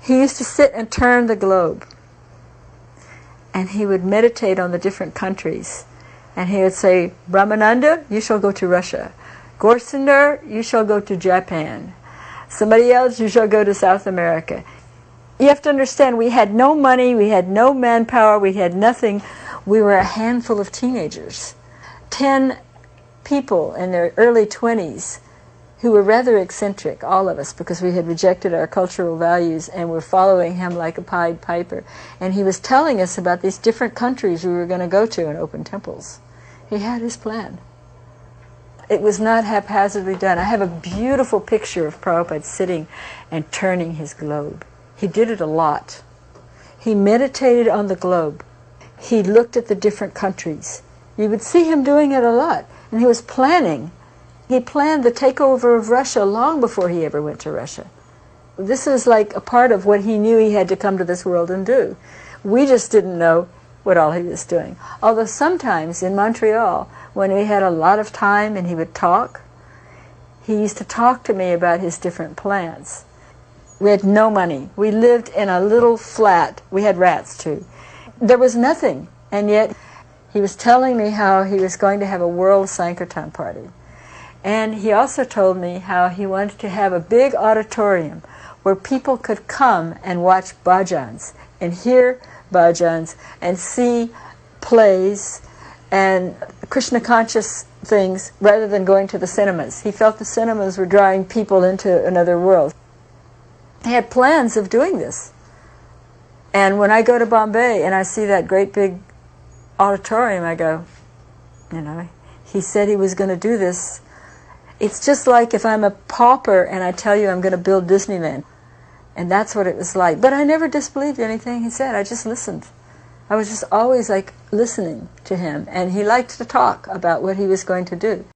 He used to sit and turn the globe. And he would meditate on the different countries. And he would say, Brahmananda, you shall go to Russia. Gorsender, you shall go to Japan. Somebody else, you shall go to South America. You have to understand, we had no money, we had no manpower, we had nothing. We were a handful of teenagers. 10 people in their early 20s who were rather eccentric, all of us, because we had rejected our cultural values and were following him like a Pied Piper. And he was telling us about these different countries we were going to go to and open temples. He had his plan. It was not haphazardly done. I have a beautiful picture of Prabhupada sitting and turning his globe. He did it a lot. He meditated on the globe. He looked at the different countries. You would see him doing it a lot. And he was planning. He planned the takeover of Russia long before he ever went to Russia. This is like a part of what he knew he had to come to this world and do. We just didn't know what all he was doing. Although sometimes in Montreal, when we had a lot of time and he would talk, he used to talk to me about his different plans. We had no money. We lived in a little flat. We had rats too. There was nothing, and yet he was telling me how he was going to have a World Sankirtan party. And he also told me how he wanted to have a big auditorium where people could come and watch bhajans and hear bhajans and see plays and Krishna conscious things rather than going to the cinemas. He felt the cinemas were drawing people into another world. He had plans of doing this. And when I go to Bombay and I see that great big auditorium, I go, you know, he said he was going to do this. It's just like if I'm a pauper and I tell you I'm going to build Disneyland. And that's what it was like. But I never disbelieved anything he said. I just listened. I was just always like listening to him. And he liked to talk about what he was going to do.